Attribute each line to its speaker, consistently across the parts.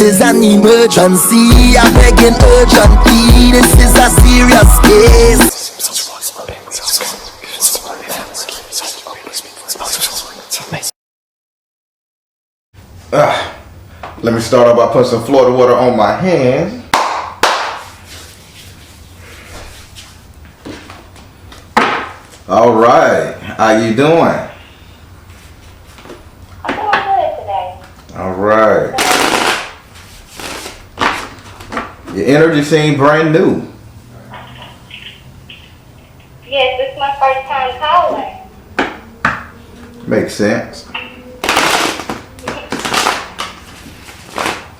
Speaker 1: is an emergency. I'm begging urgently. This is a serious case.
Speaker 2: Let me start off by putting some Florida water on my hands. All right, how you doing?
Speaker 3: I'm doing good today.
Speaker 2: All right. Your energy seems brand new.
Speaker 3: Yes, this is my first time calling.
Speaker 2: Makes sense.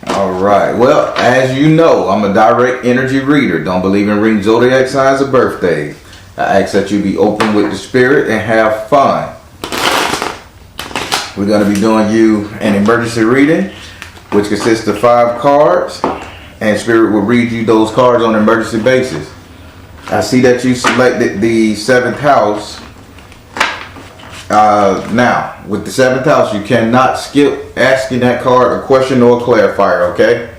Speaker 2: All right. Well, as you know, I'm a direct energy reader. Don't believe in reading zodiac signs or birthdays. I ask that you be open with the spirit and have fun. We're going to be doing you an emergency reading, which consists of 5 cards, and spirit will read you those cards on an emergency basis. I see that you selected the 7th house. Now, with the 7th house, you cannot skip asking that card a question or a clarifier, okay?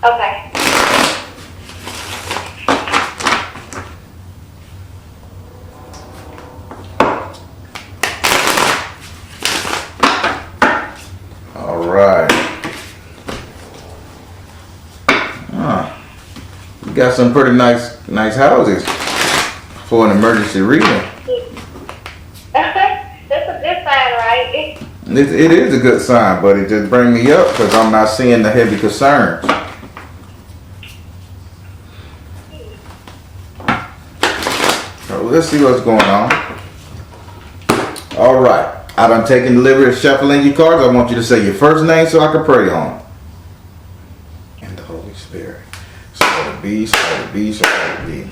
Speaker 3: Okay.
Speaker 2: All right. You got some pretty nice houses for an emergency reading.
Speaker 3: That's a good sign, right?
Speaker 2: It is a good sign, but it just brings me up because I'm not seeing the heavy concerns. So let's see what's going on. All right. I done taken delivery of shuffling your cards. I want you to say your first name so I can pray on it. And the Holy Spirit. So the B, so the B, so the B.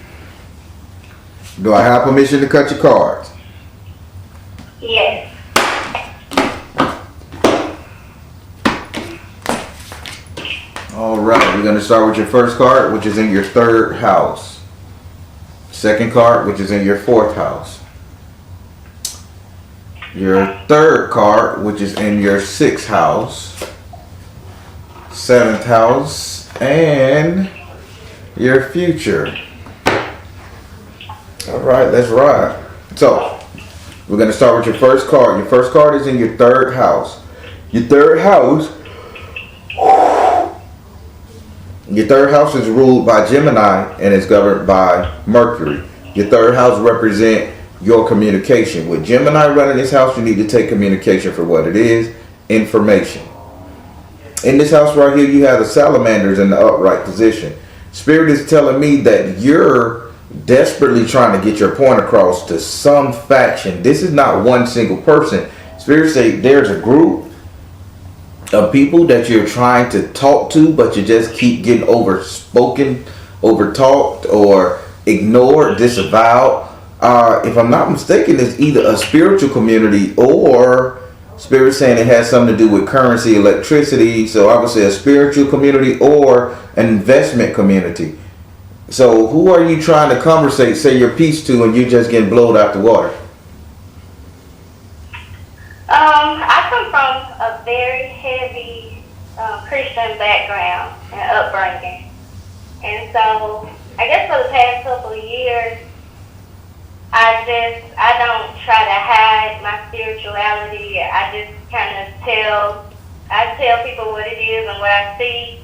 Speaker 2: Do I have permission to cut your cards?
Speaker 3: Yes.
Speaker 2: All right, we're going to start with your first card, which is in your 3rd house. Second card, which is in your 4th house. Your 3rd card, which is in your 6th house. 7th house, and your future. All right, let's ride. So, we're going to start with your first card. Your first card is in your 3rd house. Your 3rd house is ruled by Gemini and is governed by Mercury. Your 3rd house represents your communication. With Gemini running this house, you need to take communication for what it is, information. In this house right here, you have the salamanders in the upright position. Spirit is telling me that you're desperately trying to get your point across to some faction. This is not one single person. Spirit say there's a group of people that you're trying to talk to, but you just keep getting overspoken, overtalked, or ignored, disavowed. If I'm not mistaken, it's either a spiritual community or Spirit saying it has something to do with currency, electricity. So I would say a spiritual community or an investment community. So who are you trying to conversate, say your piece to, and you just getting blown out the water?
Speaker 3: I come from a very heavy Christian background and upbringing. And so, I guess for the past couple of years, I don't try to hide my spirituality. I just kind of tell people what it is and what I see,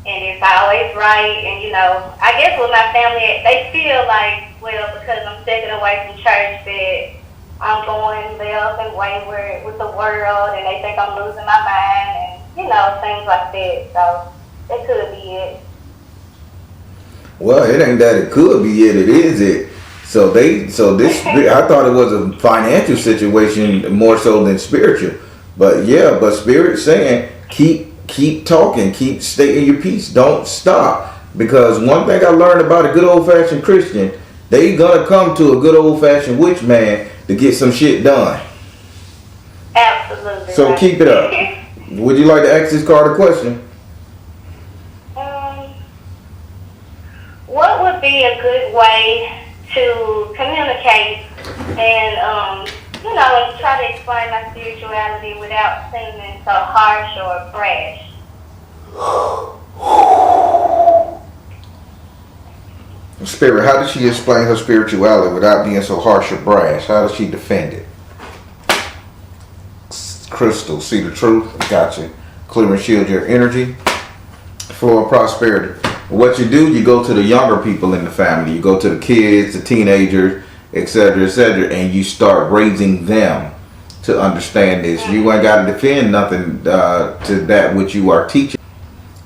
Speaker 3: and it's always right. And I guess with my family, they feel like, well, because I'm stepping away from church, that I'm going left and wayward with the world, and they think I'm losing my mind, and things like that. So that could be it.
Speaker 2: Well, it ain't that it could be it. It is it. So this, I thought it was a financial situation more so than spiritual. But yeah, but Spirit's saying keep talking, keep stating your piece, don't stop. Because one thing I learned about a good old-fashioned Christian, they gonna come to a good old-fashioned witch man to get some shit done.
Speaker 3: Absolutely.
Speaker 2: So
Speaker 3: right.
Speaker 2: keep it up. Would you like to ask this card a question?
Speaker 3: What would be a good way to communicate and try to explain my spirituality without seeming so harsh or brash?
Speaker 2: Spirit, how does she explain her spirituality without being so harsh or brash? How does she defend it? Crystal, see the truth? Gotcha. Clear and shield your energy. Flow of prosperity. What you do, you go to the younger people in the family. You go to the kids, the teenagers, etc., and you start raising them to understand this. You ain't got to defend nothing to that which you are teaching.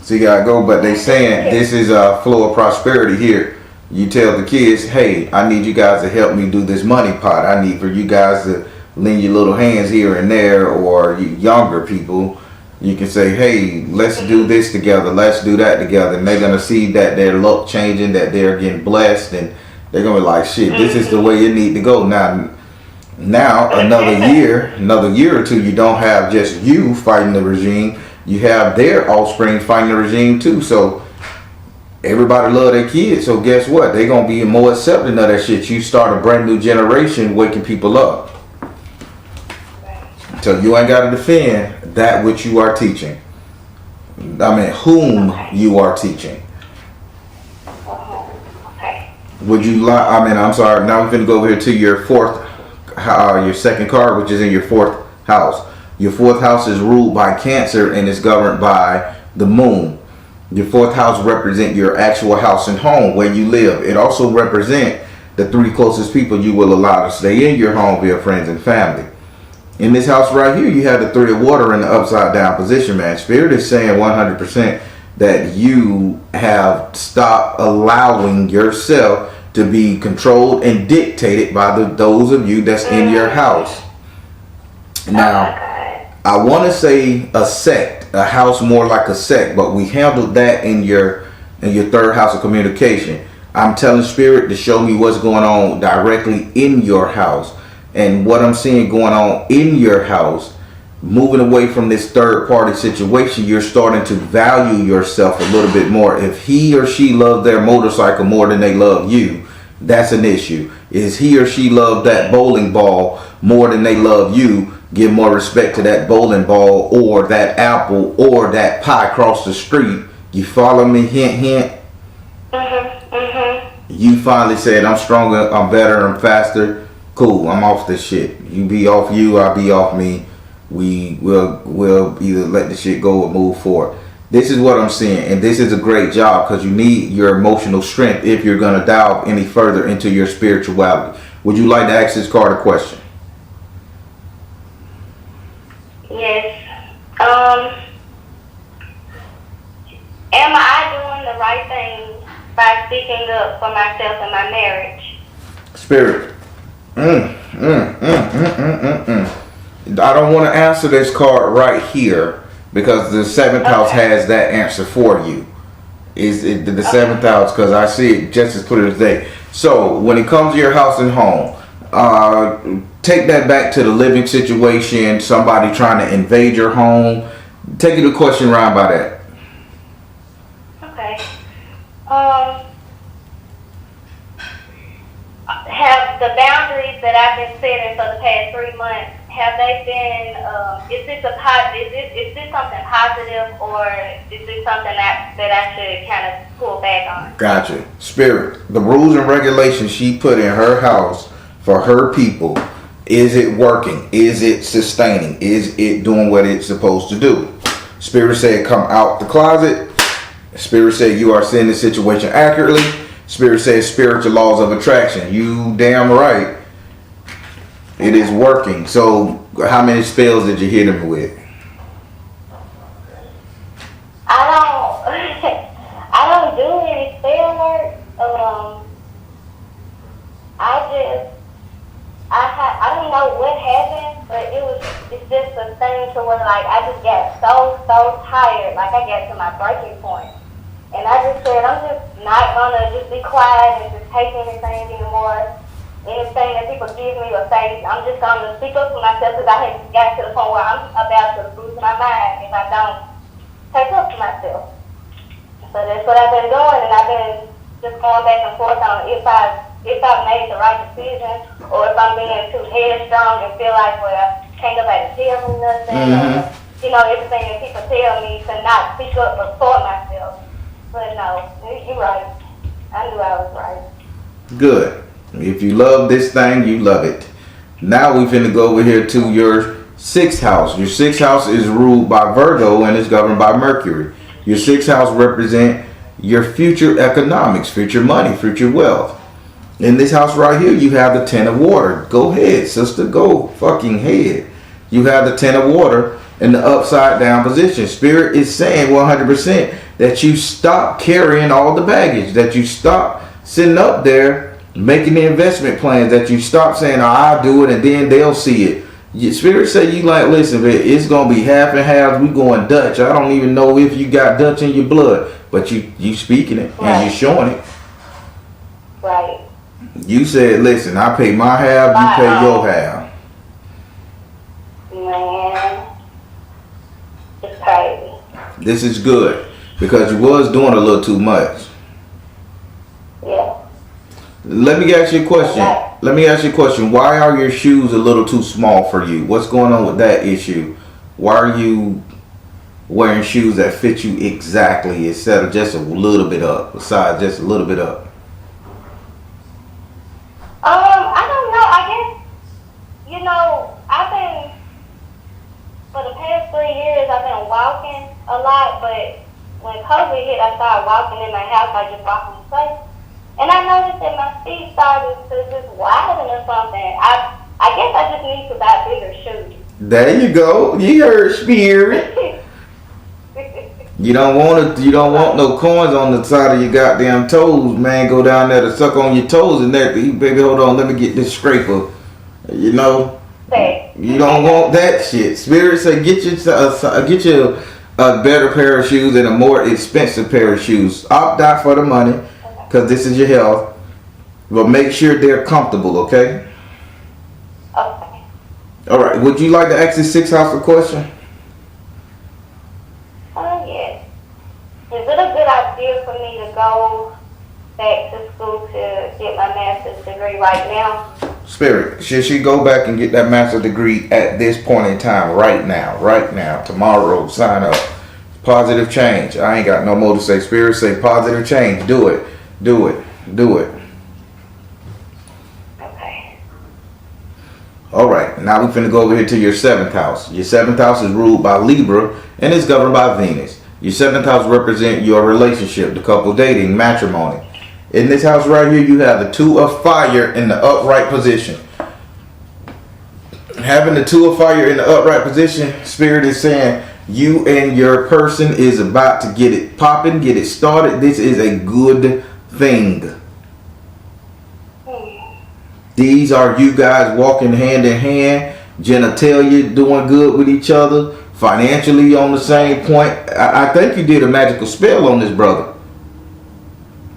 Speaker 2: So you got to go, but they saying this is a flow of prosperity here. You tell the kids, hey, I need you guys to help me do this money pot. I need for you guys to lend your little hands here and there, or you younger people, you can say, hey, let's do this together, let's do that together, and they're going to see that their luck changing, that they're getting blessed, and they're going to be like, shit, this is the way it need to go. Now another year or two, you don't have just you fighting the regime, you have their offspring fighting the regime too. So everybody love their kids, so guess what, they're going to be more accepting of that shit. You start a brand new generation waking people up. So you ain't got to defend that which you are teaching. I mean, whom you are teaching.
Speaker 3: Okay.
Speaker 2: Would you like? I mean, I'm sorry. Now we're gonna go over here to your your second card, which is in your fourth house. Your fourth house is ruled by Cancer and is governed by the moon. Your fourth house represents your actual house and home where you live. It also represents the three closest people you will allow to stay in your home via friends and family. In this house right here, you have the Three of Water in the upside down position, man. Spirit is saying 100% that you have stopped allowing yourself to be controlled and dictated by those of you that's in your house. Now, I want to say a sect, a house more like a sect, but we handled that in your third house of communication. I'm telling Spirit to show me what's going on directly in your house. And what I'm seeing going on in your house, moving away from this third party situation, you're starting to value yourself a little bit more. If he or she loves their motorcycle more than they love you, that's an issue. Is he or she love that bowling ball more than they love you, give more respect to that bowling ball or that apple or that pie across the street. You follow me? Hint, hint. You finally said, I'm stronger, I'm better, I'm faster. Cool, I'm off this shit. You be off you, I'll be off me. We'll either let the shit go or move forward. This is what I'm seeing, and this is a great job because you need your emotional strength if you're going to delve any further into your spirituality. Would you like to ask this card a question?
Speaker 3: Yes. Am I doing the right thing by speaking up for myself and my marriage?
Speaker 2: Spirit. I don't want to answer this card right here because the seventh house has that answer for you. Is it the seventh house? Because I see it just as clear as day. So when it comes to your house and home, take that back to the living situation. Somebody trying to invade your home. Take it a question round by that.
Speaker 3: Okay. Have the boundaries that I've been setting for the past 3 months, have they been, is this something positive, or is this something that I should kind of pull back on?
Speaker 2: Gotcha. Spirit, the rules and regulations she put in her house for her people, is it working? Is it sustaining? Is it doing what it's supposed to do? Spirit said come out the closet. Spirit said you are seeing the situation accurately. Spirit says spiritual laws of attraction. You damn right. It is working. So how many spells did you hit him with?
Speaker 3: I don't do any spell work. I don't know what happened, but it's just a thing to where like I just got so tired, like I got to my breaking point. And I just said, I'm just not gonna just be quiet and just take anything anymore. Anything that people give me or say, I'm just gonna speak up for myself because I had got to the point where I'm about to lose my mind if I don't take up for myself. So that's what I've been doing, and I've been just going back and forth on if I've made the right decision or if I'm being too headstrong and feel like, well, can't nobody tell me nothing. everything that people tell me to not speak up for myself. But no, you're right. I knew I was right.
Speaker 2: Good. If you love this thing, you love it. Now we finna go over here to your 6th house. Your 6th house is ruled by Virgo and is governed by Mercury. Your 6th house represent your future economics, future money, future wealth. In this house right here, you have the 10 of water. Go ahead, sister. Go fucking head. You have the 10 of water in the upside down position. Spirit is saying 100% that you stop carrying all the baggage, that you stop sitting up there making the investment plans, that you stop saying, oh, I'll do it and then they'll see it. Your spirit say you like, listen, man, it's going to be half and half. We going Dutch. I don't even know if you got Dutch in your blood, but you speaking it and you showing it.
Speaker 3: Right.
Speaker 2: You said, listen, I pay my half, you pay your half.
Speaker 3: Man, it's crazy.
Speaker 2: This is good because you was doing a little too much.
Speaker 3: Yeah.
Speaker 2: Let me ask you a question. Why are your shoes a little too small for you? What's going on with that issue? Why are you wearing shoes that fit you exactly instead of just a little bit up, besides just a little bit up?
Speaker 3: I don't know. I guess, I've been, for the past 3 years, I've been walking a lot, but when COVID hit, I started walking in my house. I just walk in place. And I noticed that my feet started to just widen or something. I guess I just need to buy bigger shoes.
Speaker 2: There you go. You heard spirit. You don't want no coins on the side of your goddamn toes, man. Go down there to suck on your toes and that. Baby, hold on, let me get this scraper. You don't want that shit. Spirit say get you a better pair of shoes and a more expensive pair of shoes. Opt out for the money, because this is your health. But make sure they're comfortable, okay?
Speaker 3: Okay.
Speaker 2: All right. Would you like to ask the 6th house a question?
Speaker 3: Yes. Is it a good idea for me to go back to school to get my master's degree right now?
Speaker 2: Spirit, should she go back and get that master's degree at this point in time, right now, tomorrow, sign up. Positive change. I ain't got no more to say. Spirit say positive change. Do it.
Speaker 3: Okay.
Speaker 2: All right, now we finna go over here to your 7th house. Your 7th house is ruled by Libra and is governed by Venus. Your 7th house represents your relationship, the couple dating, matrimony. In this house right here, you have the 2 of fire in the upright position. Having the 2 of fire in the upright position, Spirit is saying you and your person is about to get it popping, get it started. This is a good thing. These are you guys walking hand in hand, genitalia doing good with each other, financially on the same point. I think you did a magical spell on this brother,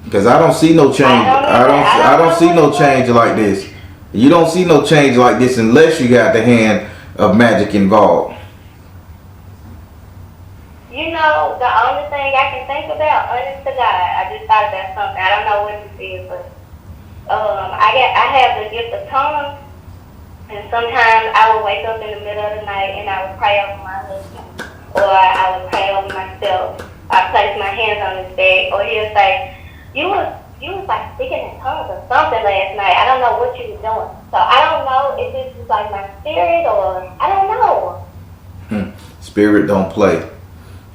Speaker 2: because I don't see no change. I don't see no change like this. You don't see no change like this unless you got the hand of magic involved.
Speaker 3: The only thing I can think about, honest to God, I just thought about something. I don't know what this is, but I have the gift of tongues, and sometimes I would wake up in the middle of the night and I would pray over my husband, or I would pray over myself. I place my hands on his back, or he'll say, you was like speaking in tongues or something last night. I don't know what you were doing. So I don't know if this is like my spirit or I don't know.
Speaker 2: Spirit don't play.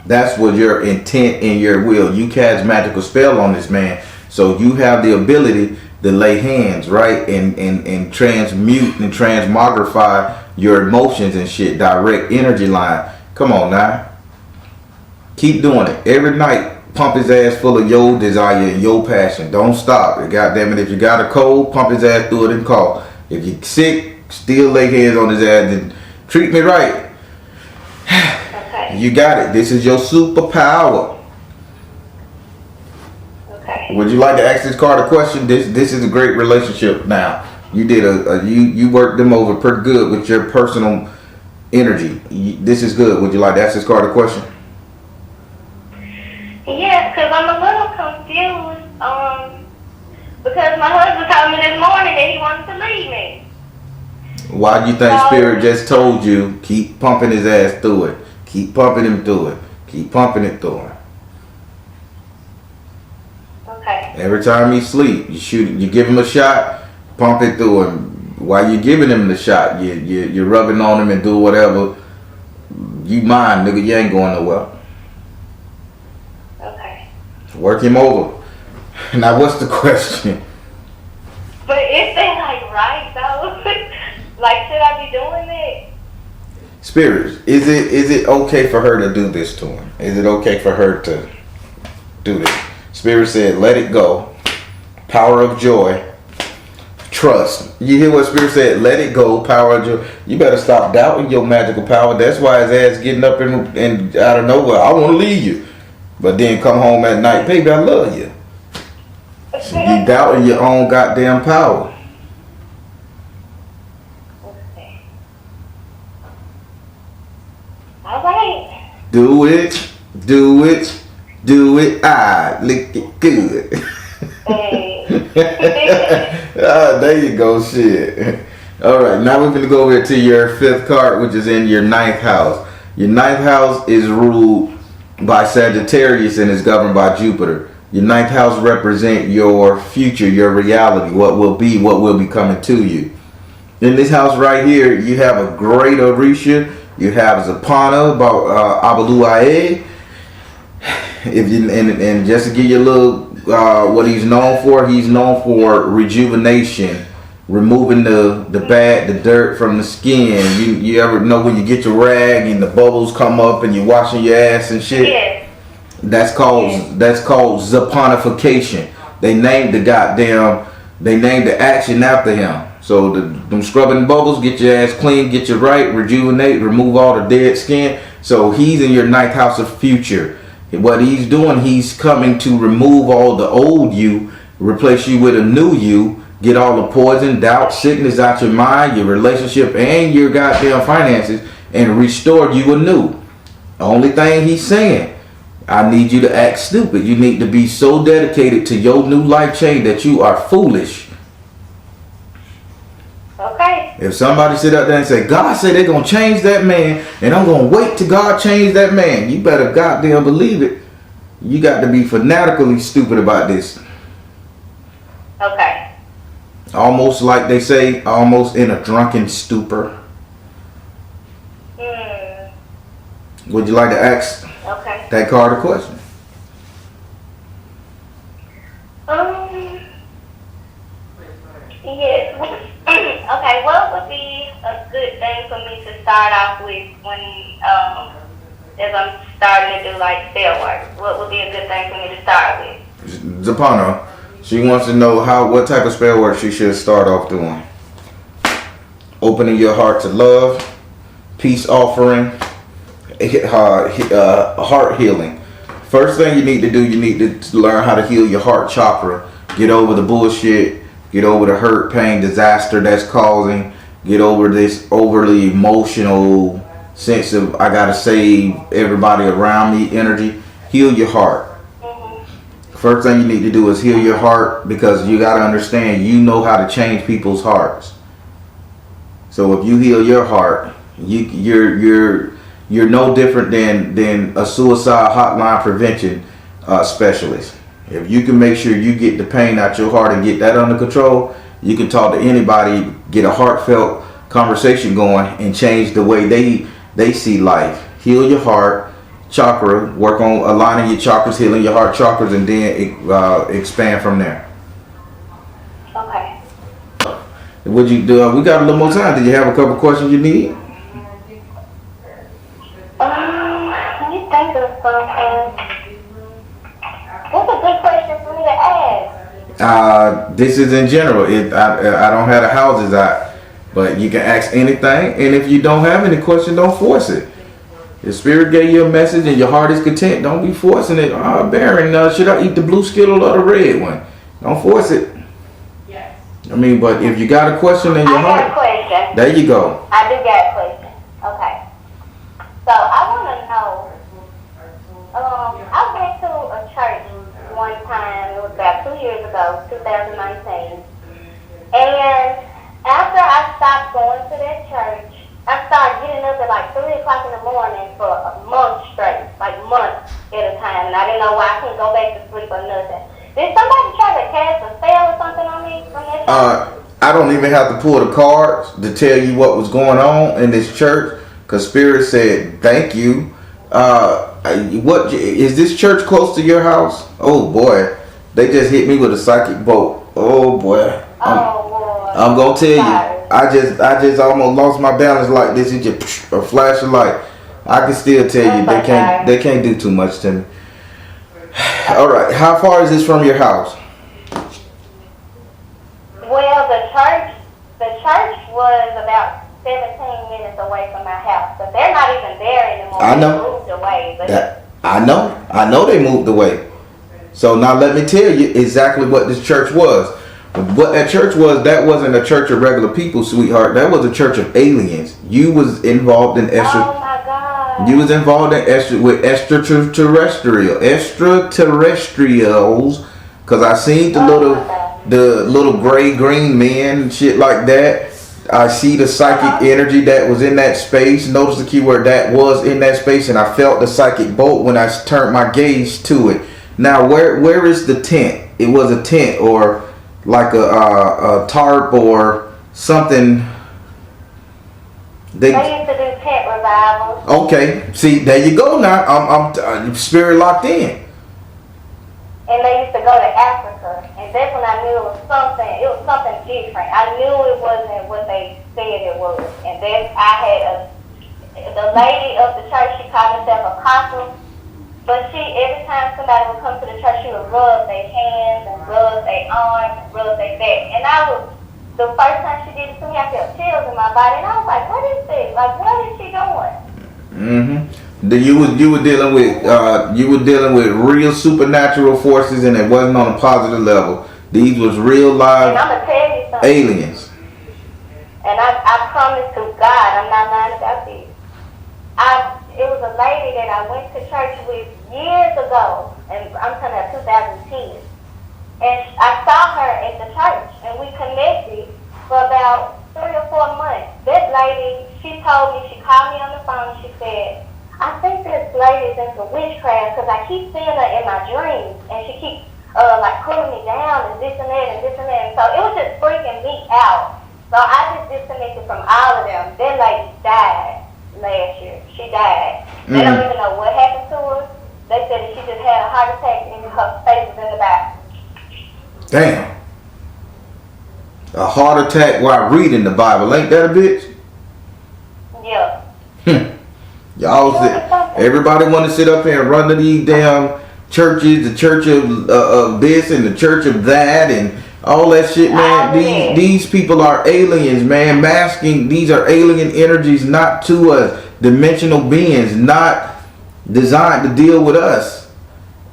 Speaker 2: That's what your intent and your will. You cast magical spell on this man, so you have the ability to lay hands, right, and transmute and transmogrify your emotions and shit. Direct energy line. Come on now, keep doing it every night. Pump his ass full of your desire and your passion. Don't stop. God damn it, if you got a cold, pump his ass through it and call. If you're sick, still lay hands on his ass and treat me right. You got it. This is your superpower.
Speaker 3: Okay.
Speaker 2: Would you like to ask this card a question? This is a great relationship now. You did you worked them over pretty good with your personal energy. This is good. Would you like to ask this card a question?
Speaker 3: Yes, because I'm a little confused. Because my husband told me this morning that he wants to leave me.
Speaker 2: Why do you think Spirit just told you keep pumping his ass through it? Keep pumping him through it. Keep pumping it through him.
Speaker 3: Okay.
Speaker 2: Every time he sleep, you give him a shot, pump it through him. While you're giving him the shot, you're rubbing on him and do whatever. You mind, nigga, you ain't going nowhere.
Speaker 3: Okay.
Speaker 2: Work him over. Now, what's the question?
Speaker 3: But is that like right though? Like, should I be doing it?
Speaker 2: Spirits, is it okay for her to do this to him? Is it okay for her to do this? Spirit said, let it go. Power of joy. Trust. You hear what Spirit said? Let it go. Power of joy. You better stop doubting your magical power. That's why his ass getting up and out of nowhere. I want to leave you. But then come home at night. Baby, I love you. So you doubting your own goddamn power.
Speaker 3: Okay. All right.
Speaker 2: Do it. Do it. Do it. Lick it good.
Speaker 3: Hey.
Speaker 2: There you go, shit. Alright, now we're going to go over to your 5th card, which is in your 9th house. Your 9th house is ruled by Sagittarius and is governed by Jupiter. Your 9th house represents your future, your reality, what will be coming to you. In this house right here, you have a great Orisha. You have Zapana, Abaluae. If you and just to give you a little what he's known for rejuvenation, removing the dirt from the skin. You ever know when you get your rag and the bubbles come up and you're washing your ass and shit?
Speaker 3: Yes.
Speaker 2: That's called zaponification. They named the action after him. So them scrubbing bubbles, get your ass clean, get you right, rejuvenate, remove all the dead skin. So he's in your 9th house of future. What he's doing, he's coming to remove all the old you, replace you with a new you, get all the poison, doubt, sickness out your mind, your relationship, and your goddamn finances, and restore you anew. The only thing he's saying, I need you to act stupid. You need to be so dedicated to your new life change that you are foolish.
Speaker 3: Okay.
Speaker 2: If somebody sit up there and say, God said they're going to change that man, and I'm going to wait till God change that man, you better goddamn believe it. You got to be fanatically stupid about this.
Speaker 3: Okay.
Speaker 2: Almost like they say, almost in a drunken stupor. Would you like to ask that card a question?
Speaker 3: Yes. Okay, what would be a good thing for me to start off with when, as I'm starting to do like spell work? What would be a good thing for me to start with?
Speaker 2: Zapano, she wants to know what type of spell work she should start off doing. Opening your heart to love, peace offering, heart healing. First thing you need to do, you need to learn how to heal your heart chakra. Get over the bullshit. Get over the hurt, pain, disaster that's causing. Get over this overly emotional sense of I gotta save everybody around me energy. Heal your heart. First thing you need to do is heal your heart, because you gotta understand, you know how to change people's hearts. So if you heal your heart, you're no different than a suicide hotline prevention specialist. If you can make sure you get the pain out your heart and get that under control, you can talk to anybody, get a heartfelt conversation going, and change the way they see life. Heal your heart chakra, work on aligning your chakras, healing your heart chakras, and then expand from there.
Speaker 3: Okay.
Speaker 2: Would you do? We got a little more time. Did you have a couple questions you need?
Speaker 3: Let me think of something. What's a good question for me to ask?
Speaker 2: This is in general. I don't have the houses out, but you can ask anything. And if you don't have any question, don't force it. If Spirit gave you a message and your heart is content, don't be forcing it. Baron, should I eat the blue Skittle or the red one? Don't force it.
Speaker 3: Yes.
Speaker 2: I mean, but if you got a question in your heart,
Speaker 3: I got a question.
Speaker 2: There you go.
Speaker 3: I do got a question. Okay. So I want to know. I went to a church one time. It was about 2 years ago, 2019. And after I stopped going to that church, I started getting up at like 3 o'clock in the morning for a month straight, like months at a time, and I didn't know why I couldn't go back to sleep or nothing. Did somebody try to cast a spell or something on me from that?
Speaker 2: I don't even have to pull the cards to tell you what was going on in this church, because Spirit said, thank you. What is this church close to your house? Oh boy, they just hit me with a psychic bolt. Oh boy. I'm gonna tell you, I just almost lost my balance like this. It just a flash of light. I can still tell you they can't do too much to me. All right, how far is this from your house?
Speaker 3: Well, the church was about 17 minutes away from my house, but they're not even there anymore.
Speaker 2: I know.
Speaker 3: They moved away. But
Speaker 2: I know they moved away. So now let me tell you exactly what this church was. What that church was, that wasn't a church of regular people, sweetheart. That was a church of aliens. You was involved in extra.
Speaker 3: Oh my God.
Speaker 2: You was involved in extraterrestrials, because I seen the little gray green men and shit like that. I see the psychic energy that was in that space. Notice the keyword that was in that space, and I felt the psychic bolt when I turned my gaze to it. Now, where is the tent? It was a tent or like a tarp or something.
Speaker 3: They used to do tent revivals.
Speaker 2: Okay, see, there you go now. I'm spirit locked in.
Speaker 3: And they used to go to Africa, and that's when I knew it was something different. I knew it wasn't what they said it was. And then the lady of the church, she called herself Apostle, but every time somebody would come to the church, she would rub their hands and rub their arms and rub their back. And the first time she did it to me, I felt chills in my body, and I was like, what is this? Like, what is she doing?
Speaker 2: You were dealing with real supernatural forces, and it wasn't on a positive level. These was real live
Speaker 3: and I'm gonna tell you something.
Speaker 2: aliens.
Speaker 3: And I promise to God, I'm not lying about this. It was a lady that I went to church with years ago, and I'm talking about 2010. And I saw her at the church, and we connected for about 3 or 4 months. That lady, she called me on the phone, she said, I think this lady is into witchcraft because I keep seeing her in my dreams, and she keeps like pulling me down and this and that and this and that. And so it was just freaking me out. So I just disconnected from all of them. That lady died last year. She died. They don't even know what happened to her. They said that she just had a heart attack and her face was in the back.
Speaker 2: Damn. A heart attack while reading the Bible. Ain't that a bitch?
Speaker 3: Yeah.
Speaker 2: Y'all, everybody want to sit up here and run to these damn churches, the church of this and the church of that and all that shit, man. These people are aliens, man. Masking. These are alien energies, not to us. Dimensional beings, not designed to deal with us.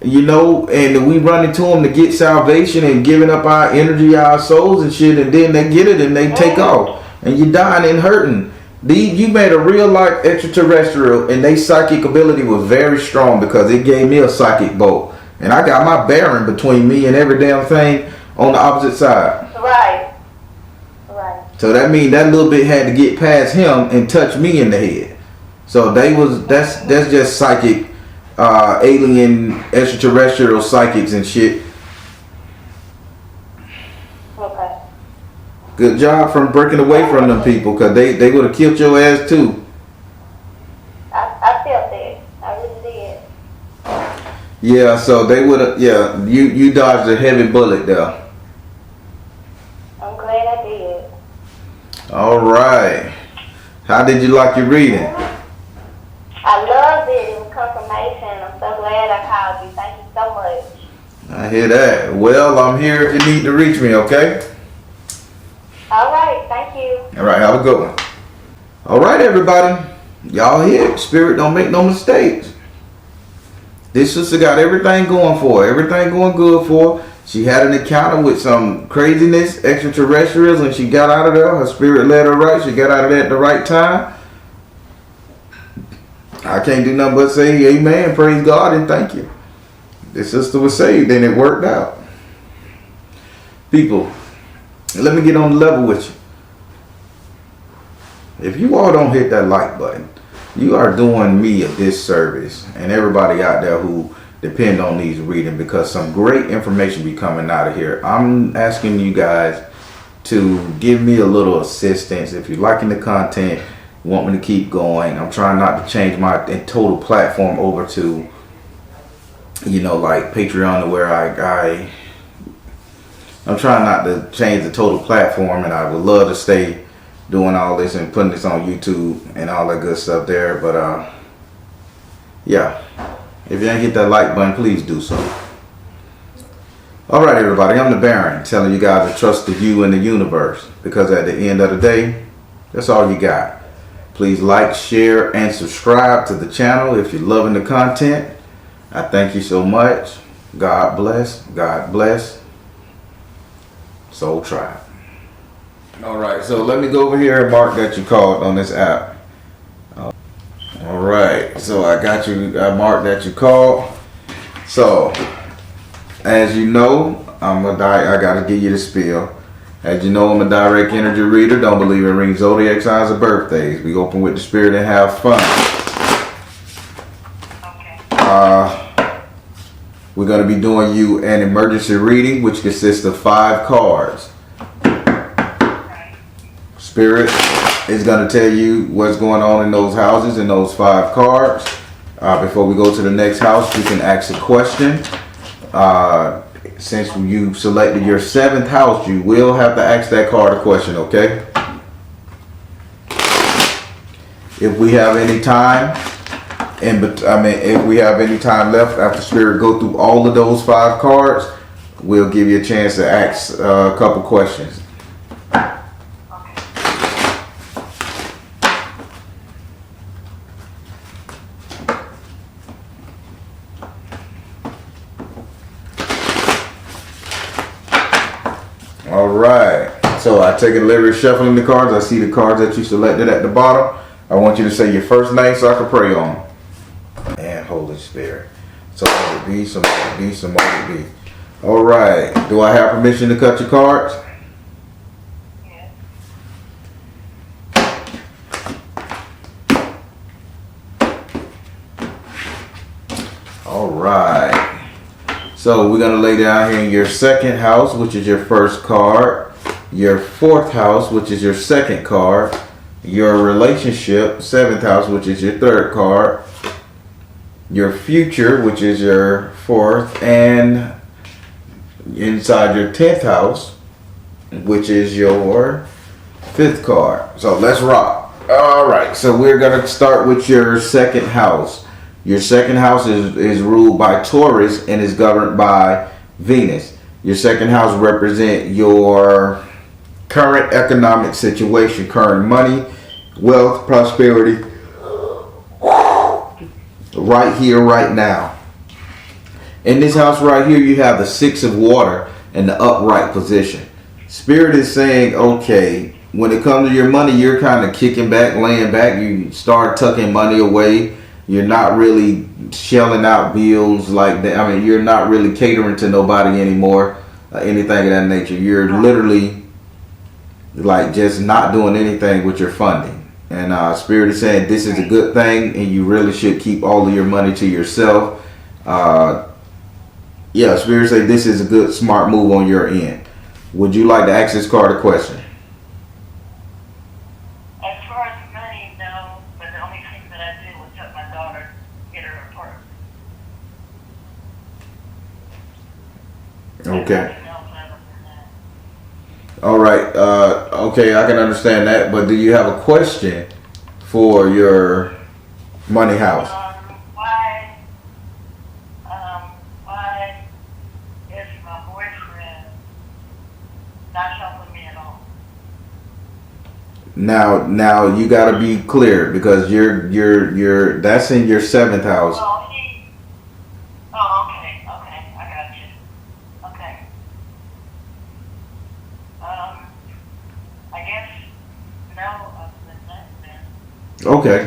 Speaker 2: You know, and we run into them to get salvation and giving up our energy, our souls and shit, and then they get it and they take off, and you're dying and hurting. You made a real life extraterrestrial, and their psychic ability was very strong because it gave me a psychic bolt, and I got my bearing between me and every damn thing on the opposite side.
Speaker 3: Right.
Speaker 2: So that means that little bit had to get past him and touch me in the head. So that's just psychic, alien, extraterrestrial psychics and shit.
Speaker 3: Okay.
Speaker 2: Good job from breaking away from them people, because they would have killed your ass too.
Speaker 3: I felt that. I really did.
Speaker 2: Yeah, so they would have, you dodged a heavy bullet there.
Speaker 3: I'm glad I did.
Speaker 2: All right. How did you like your reading?
Speaker 3: I loved it. It was confirmation. I'm so glad I called you. Thank you so much.
Speaker 2: I hear that. Well, I'm here if you need to reach me, okay?
Speaker 3: All right. Thank you.
Speaker 2: All right, have a good one. All right, everybody. Y'all hear? Spirit don't make no mistakes. This sister got everything going for her. Everything going good for her. She had an encounter with some craziness, extraterrestrials, and she got out of there. Her spirit led her right. She got out of there at the right time. I can't do nothing but say amen, praise God, and thank you. This sister was saved, and it worked out. People, let me get on the level with you. if you all don't hit that like button, you are doing me a disservice and everybody out there who depend on these reading, because some great information be coming out of here. I'm asking you guys to give me a little assistance. If you're liking the content, want me to keep going, I'm trying not to change my total platform over to, you know, like Patreon, to where I'm trying not to change the total platform, and I would love to stay doing all this and putting this on YouTube and all that good stuff there. But yeah, if you ain't hit that like button, please do so. All right, everybody, I'm the Baron, telling you guys to trust the you and the universe, because at the end of the day, that's all you got. Please like, share, and subscribe to the channel if you're loving the content. I thank you so much. God bless. God bless. Soul Tribe. All right, so let me go over here and mark that you called on this app. All right, so I got you. I marked that you called. So, as you know, I gotta give you the spiel. As you know, I'm a direct energy reader. Don't believe in ring zodiac signs or birthdays. We open with the spirit and have fun. We're going to be doing you an emergency reading, which consists of 5 cards. Spirit is going to tell you what's going on in those houses in those 5 cards. Before we go to the next house, you can ask a question. Since you selected your 7th house, you will have to ask that card a question, okay? If we have any time, if we have any time left after Spirit go through all of those 5 cards, we'll give you a chance to ask a couple questions. All right. So I take a liberty shuffling the cards. I see the cards that you selected at the bottom. I want you to say your first name so I can pray on them. And Holy Spirit. So let it be, so let it be, so let it be. All right. Do I have permission to cut your cards?
Speaker 3: Yes.
Speaker 2: All right. So we're going to lay down here in your 2nd house, which is your 1st card. Your 4th house, which is your 2nd card. Your relationship, 7th house, which is your 3rd card. Your future, which is your 4th. And inside your 10th house, which is your 5th card. So let's rock. All right. So we're going to start with your 2nd house. Your 2nd house is ruled by Taurus and is governed by Venus. Your 2nd house represents your current economic situation, current money, wealth, prosperity, right here, right now. In this house right here, you have the 6 of water in the upright position. Spirit is saying, okay, when it comes to your money, you're kind of kicking back, laying back. You start tucking money away. You're not really shelling out bills like that. I mean, you're not really catering to nobody anymore, anything of that nature. You're literally like just not doing anything with your funding. And Spirit is saying this is a good thing, and you really should keep all of your money to yourself. Yeah, Spirit say this is a good, smart move on your end. Would you like to ask this card a question?
Speaker 3: As far as money, no, but the only thing that I did was help my daughter get her a purse.
Speaker 2: Okay. All right. Okay, I can understand that. But do you have a question for your money house?
Speaker 3: Why is my boyfriend not helping me at all?
Speaker 2: Now you got to be clear, because you're that's in your 7th house.
Speaker 3: Okay, I got you. Okay. I guess no, other than that then.
Speaker 2: Okay.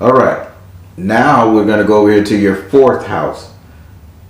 Speaker 2: All right. Now we're going to go over here to your 4th house.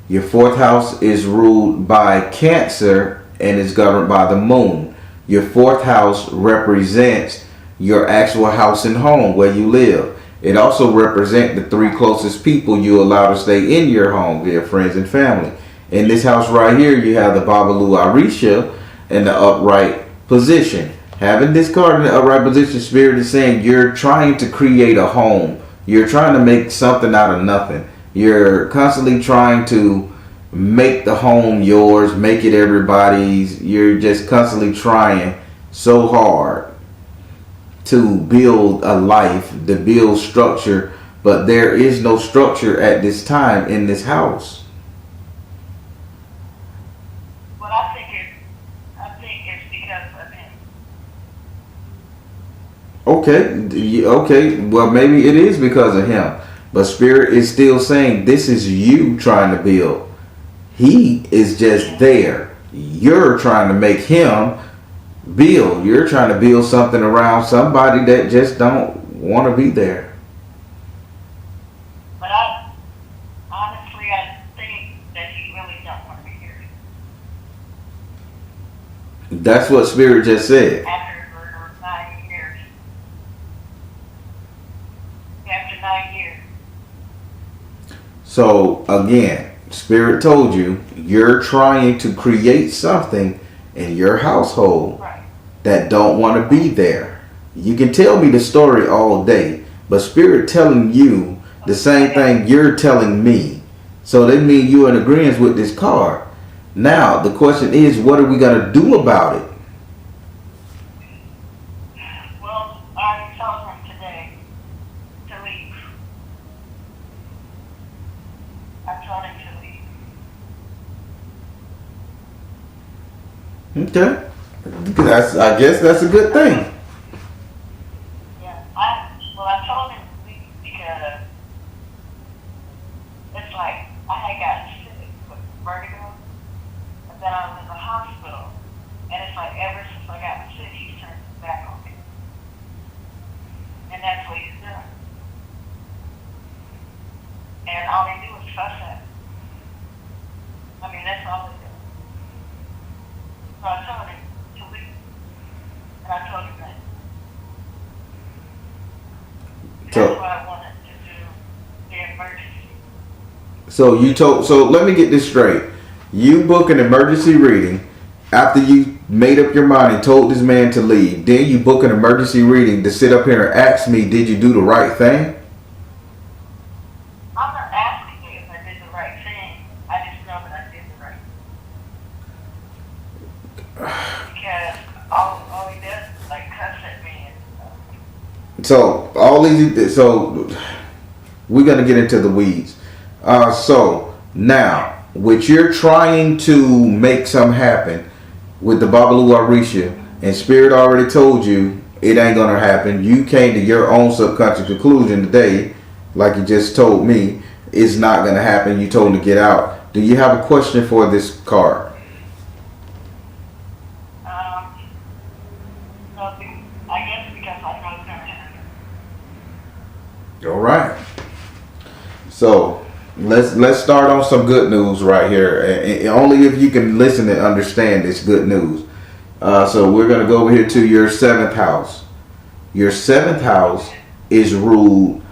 Speaker 2: Your 4th house is ruled by Cancer and is governed by the moon. Your 4th house represents your actual house and home where you live. It also represents the 3 closest people you allow to stay in your home, via friends and family. In this house right here, you have the Babalu Arisha in the upright position. Having this card in the upright position, Spirit is saying you're trying to create a home. You're trying to make something out of nothing. You're constantly trying to make the home yours, make it everybody's. You're just constantly trying so hard to build a life, to build structure, but there is no structure at this time in this house.
Speaker 3: Well, I think it's because of him.
Speaker 2: Okay, well maybe it is because of him, but Spirit is still saying this is you trying to build. He is just there. You're trying to make him build. You're trying to build something around somebody that just don't want to be there.
Speaker 3: But I think that he really don't want to be here.
Speaker 2: That's what Spirit just said.
Speaker 3: After 9 years. After 9 years.
Speaker 2: So again, Spirit told you you're trying to create something in your household that don't want to be there. You can tell me the story all day, but Spirit telling you the same thing you're telling me. So that means you're in agreement with this card. Now the question is, what are we gonna do about it?
Speaker 3: Well, I already told him today to leave. I told him to leave.
Speaker 2: Okay. I guess that's a good thing.
Speaker 3: Yeah, I told him to leave because it's like I had gotten sick with vertigo, and then I was in the hospital, and it's like ever since I got sick, he's turned his back on me, and that's what he's done. And all they do is fuss at me. I mean, that's all they do. So I told him to leave. And I told him that. That's what I wanted to do, the emergency.
Speaker 2: So let me get this straight. You book an emergency reading after you made up your mind and told this man to leave. Then you book an emergency reading to sit up here and ask me, did you do the right thing?
Speaker 3: I'm not asking you if I did the right thing. I just know that I did the right thing. Because all he does is like cuss at me and stuff.
Speaker 2: So we're gonna get into the weeds. So now, what you're trying to make something happen with the Babalu Arisha, and Spirit already told you it ain't gonna happen. You came to your own subconscious conclusion today, like you just told me, it's not gonna happen. You told him to get out. Do you have a question for this card?
Speaker 3: I guess because I know it's gonna happen.
Speaker 2: All right. So let's start on some good news right here. And only if you can listen and understand this good news. So we're gonna go over here to your 7th house. Your 7th house is ruled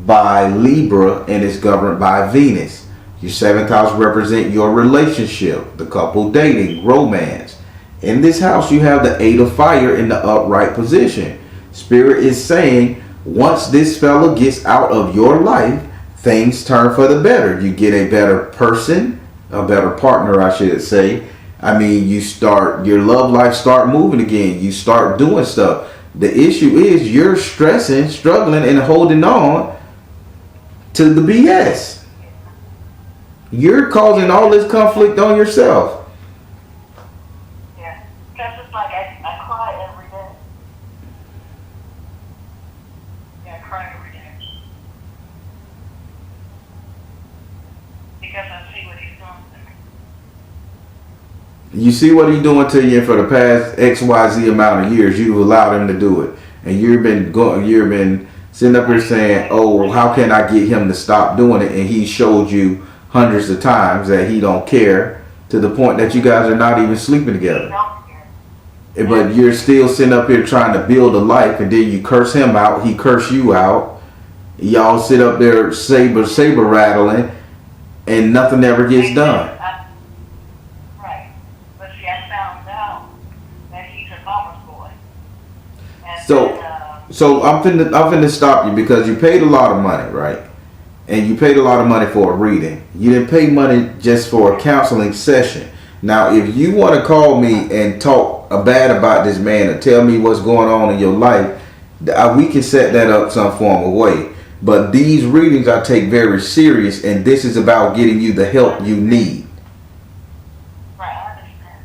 Speaker 2: by Libra and is governed by Venus. Your 7th house represents your relationship, the couple dating, romance. In this house, you have the 8 of fire in the upright position. Spirit is saying, once this fella gets out of your life, things turn for the better. You get a better person, a better partner, I should say. I mean, your love life start moving again. You start doing stuff. The issue is you're stressing, struggling, and holding on to the BS. You're causing all this conflict on yourself.
Speaker 3: Yeah, because it's like I cry every day. Yeah, I cry every day. Because I see what he's doing to me.
Speaker 2: You see what he's doing to you, and for the past XYZ amount of years, you've allowed him to do it. And you've been sitting up here saying, oh, how can I get him to stop doing it? And he showed you hundreds of times that he don't care, to the point that you guys are not even sleeping together. But you're still sitting up here trying to build a life, and then you curse him out. He curse you out. Y'all sit up there saber rattling, and nothing ever gets done.
Speaker 3: Right. But see, I found out that he's a mama's boy. And
Speaker 2: So I'm finna stop you because you paid a lot of money, right? And you paid a lot of money for a reading. You didn't pay money just for a counseling session. Now, if you want to call me and talk bad about this man and tell me what's going on in your life, we can set that up some form of way. But these readings I take very serious, and this is about getting you the help you need.
Speaker 3: Right, I understand.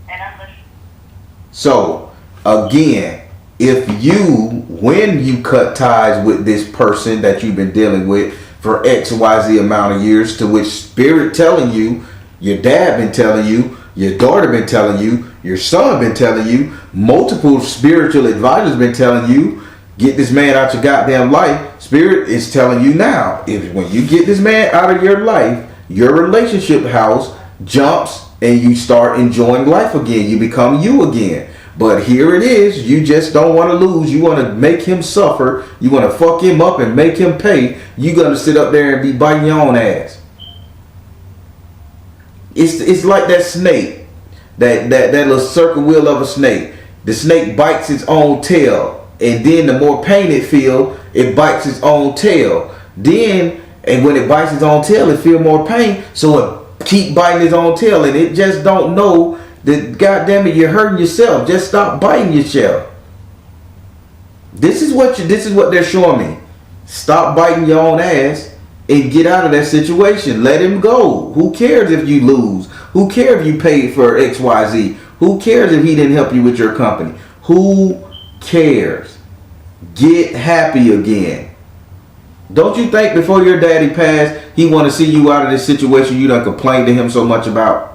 Speaker 3: And I'm listening.
Speaker 2: So, again, when you cut ties with this person that you've been dealing with for XYZ amount of years, to which spirit telling you, your dad been telling you, your daughter been telling you, your son been telling you, multiple spiritual advisors been telling you, get this man out your goddamn life. Spirit is telling you now, when you get this man out of your life, your relationship house jumps and you start enjoying life again. You become you again. But here it is. You just don't want to lose. You want to make him suffer. You want to fuck him up and make him pay. You gonna sit up there and be biting your own ass. It's like that snake, that little circle wheel of a snake. The snake bites its own tail, and then the more pain it feels, it bites its own tail. And when it bites its own tail, it feel more pain, so it keep biting its own tail, and it just don't know that, goddamn it, you're hurting yourself. Just stop biting yourself. This is what they're showing me. Stop biting your own ass and get out of that situation. Let him go. Who cares if you lose? Who cares if you paid for XYZ? Who cares if he didn't help you with your company? Who cares? Get happy again. Don't you think before your daddy passed, he want to see you out of this situation you done complained to him so much about?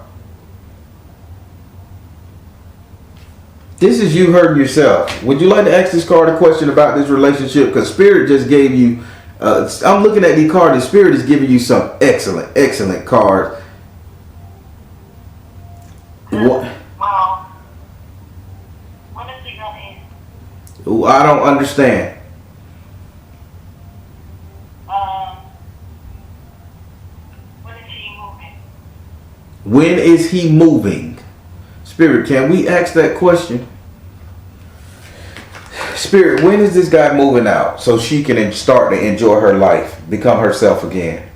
Speaker 2: This is you hurting yourself. Would you like to ask this card a question about this relationship? Because Spirit just gave you, I'm looking at the card, and Spirit is giving you some excellent cards. What?
Speaker 3: Well, when is it going to end?
Speaker 2: Ooh, I don't understand.
Speaker 3: When is he moving?
Speaker 2: When is he moving? Spirit, can we ask that question? Spirit, when is this guy moving out so she can start to enjoy her life, become herself again?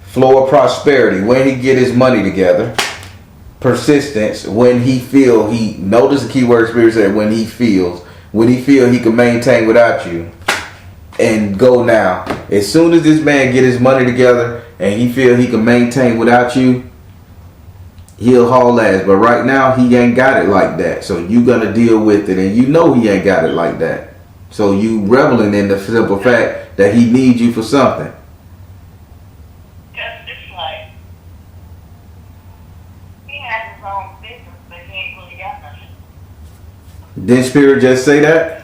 Speaker 2: Flow of prosperity, when he get his money together. Persistence, when he notice the key word Spirit said, when he feel he can maintain without you. And go now. As soon as this man get his money together and he feel he can maintain without you, he'll haul ass. But right now he ain't got it like that. So you gonna deal with it, and you know he ain't got it like that. So you reveling in the simple fact that he needs you for something.
Speaker 3: Just it's like he has his own business, but he ain't really got nothing.
Speaker 2: Didn't Spirit just say that?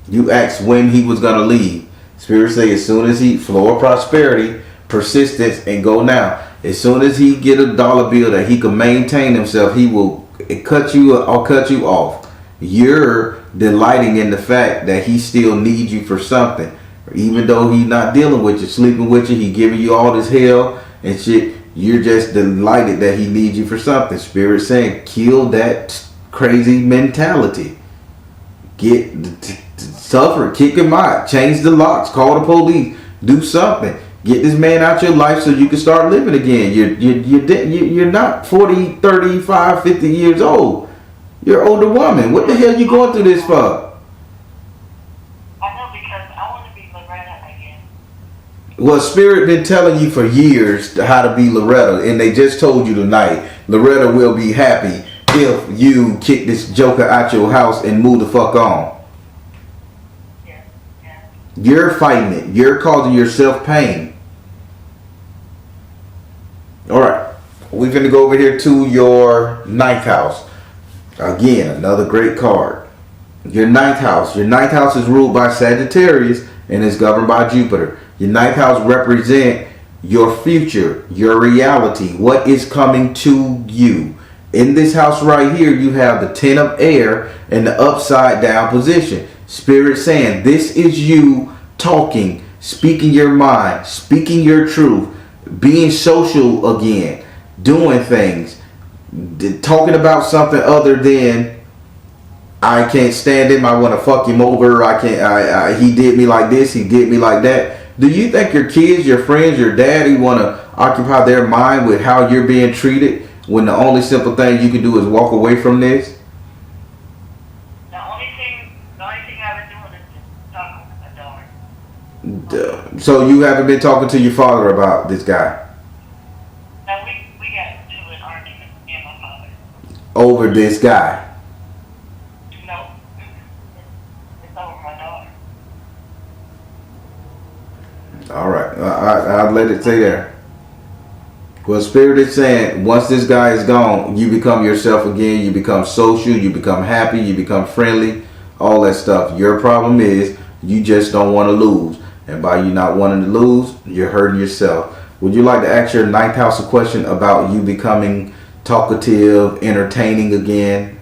Speaker 2: You asked when he was going to leave. Spirit say as soon as he, flow of prosperity, persistence, and go now. As soon as he get a dollar bill that he can maintain himself, he will cut you off. You're delighting in the fact that he still needs you for something. Even though he's not dealing with you, sleeping with you, he giving you all this hell and shit. You're just delighted that he needs you for something. Spirit saying, kill that crazy mentality. Suffer, kick him out, change the locks, call the police, do something. Get this man out your life so you can start living again. You're not 40, 35, 50 years old. You're an older woman. What the hell you going through this for?
Speaker 3: I know, because I want to be Loretta again.
Speaker 2: Well, Spirit been telling you for years how to be Loretta, and they just told you tonight, Loretta will be happy if you kick this joker out your house and move the fuck on. You're fighting it. You're causing yourself pain. Alright. We're going to go over here to your ninth house. Again, another great card. Your ninth house. Your ninth house is ruled by Sagittarius and it's governed by Jupiter. Your ninth house represent your future, your reality, what is coming to you. In this house right here, you have the 10 of air in the upside down position. Spirit saying, this is you talking, speaking your mind, speaking your truth, being social again, doing things, talking about something other than, I can't stand him, I want to fuck him over, he did me like this, he did me like that. Do you think your kids, your friends, your daddy want to occupy their mind with how you're being treated when the only simple thing you can do is walk away from this?
Speaker 3: The only thing I've been doing is just talking with my daughter.
Speaker 2: So you haven't been talking to your father about this guy?
Speaker 3: No, we got into an argument, me and my father.
Speaker 2: Over this guy?
Speaker 3: No, it's over my daughter.
Speaker 2: All right, I'll let it stay there. Well, Spirit is saying, once this guy is gone, you become yourself again. You become social. You become happy. You become friendly. All that stuff. Your problem is you just don't want to lose. And by you not wanting to lose, you're hurting yourself. Would you like to ask your ninth house a question about you becoming talkative, entertaining again?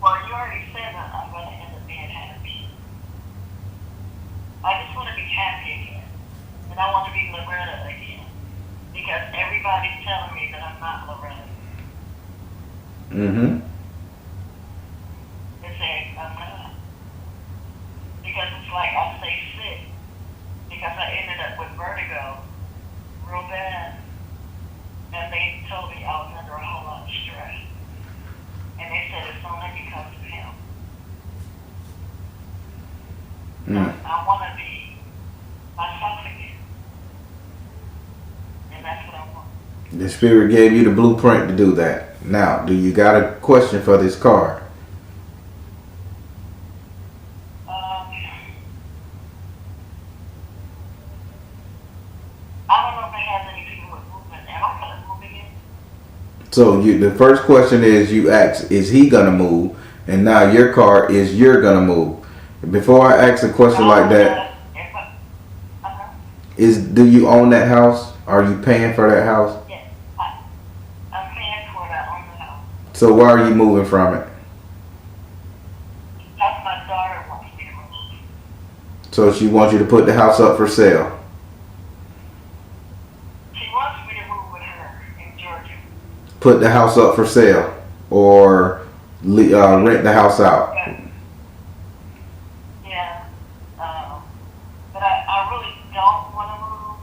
Speaker 3: Well, you already said that I'm going to end up being happy. I just want to be happy again. And I want to be Loretta again. Because everybody's telling me that I'm not Loretta.
Speaker 2: Mm-hmm.
Speaker 3: They're saying I'm not. Because it's like I stay sick. Because I ended up with vertigo real bad. And they told me I was under a whole lot of stress. And they said it's only because of him. I want to be myself again. And that's what I want.
Speaker 2: The Spirit gave you the blueprint to do that. Now, do you got a question for this card?
Speaker 3: I don't know if it has anything with movement. Am I going to move again?
Speaker 2: So the first question is you ask, is he going to move? And now your card is you're going to move. Before I ask a question like that, do you own that house? Are you paying for that house?
Speaker 3: Yes. I'm paying for it. I own the house.
Speaker 2: So why are you moving from it?
Speaker 3: That's my daughter wants me to move.
Speaker 2: So she wants you to put the house up for sale.
Speaker 3: She wants me to move with her in Georgia.
Speaker 2: Put the house up for sale or rent the house out.
Speaker 3: Yeah. But I really don't want to move,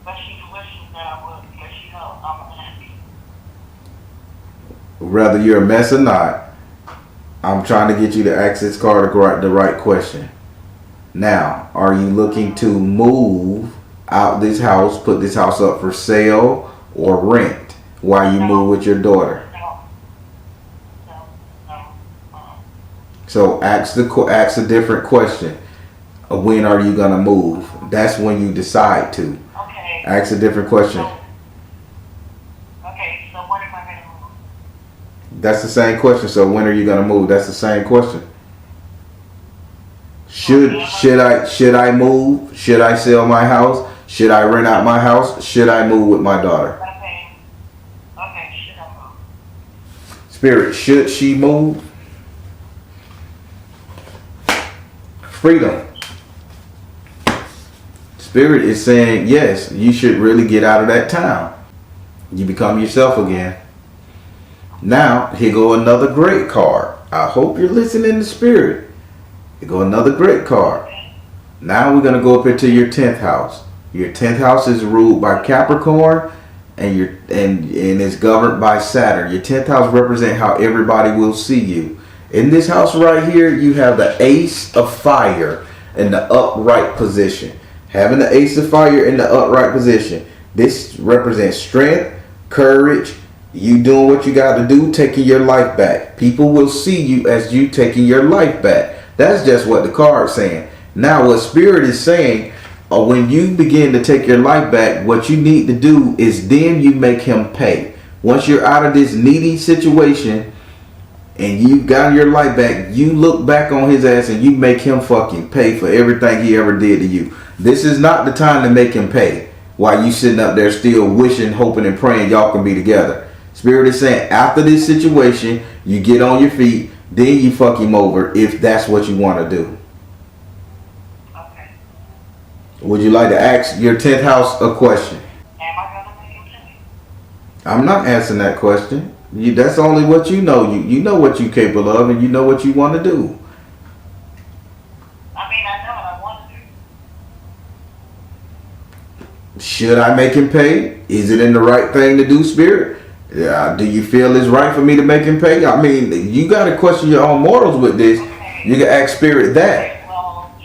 Speaker 3: but she's wishing that I would because she knows I'm unhappy.
Speaker 2: Whether you're a mess or not, I'm trying to get you to ask this card the right question. Now, are you looking to move out this house, put this house up for sale, or rent while you move with your daughter?
Speaker 3: No.
Speaker 2: So ask a different question. When are you gonna move? That's when you decide to.
Speaker 3: Okay.
Speaker 2: Ask a different question.
Speaker 3: Okay, so when am I going to move?
Speaker 2: That's the same question. So when are you gonna move? That's the same question. Should I move? Should I sell my house? Should I rent out my house? Should I move with my daughter?
Speaker 3: Okay, should I move?
Speaker 2: Spirit, should she move? Freedom. Spirit is saying, yes, you should really get out of that town. You become yourself again. Now, here go another great card. I hope you're listening to Spirit. Here go another great card. Now we're going to go up into your 10th house. Your 10th house is ruled by Capricorn and it's governed by Saturn. Your 10th house represents how everybody will see you. In this house right here, you have the Ace of Fire in the upright position. Having the Ace of Fire in the upright position, this represents strength, courage, you doing what you got to do, taking your life back. People will see you as you taking your life back. That's just what the card's saying. Now, what Spirit is saying, when you begin to take your life back, what you need to do is then you make him pay. Once you're out of this needy situation, and you got your life back, you look back on his ass and you make him fucking pay for everything he ever did to you. This is not the time to make him pay while you sitting up there still wishing, hoping, and praying y'all can be together. Spirit is saying after this situation, you get on your feet, then you fuck him over if that's what you want to do.
Speaker 3: Okay.
Speaker 2: Would you like to ask your 10th house a question?
Speaker 3: Am I gonna make him pay?
Speaker 2: I'm not answering that question. That's only what you know. You know what you're capable of, and you know what you want to do.
Speaker 3: I mean, I know what I want to do.
Speaker 2: Should I make him pay? Is it in the right thing to do, Spirit? Yeah. Do you feel it's right for me to make him pay? I mean, you got to question your own morals with this.
Speaker 3: Okay.
Speaker 2: You can ask Spirit that.
Speaker 3: Okay, well,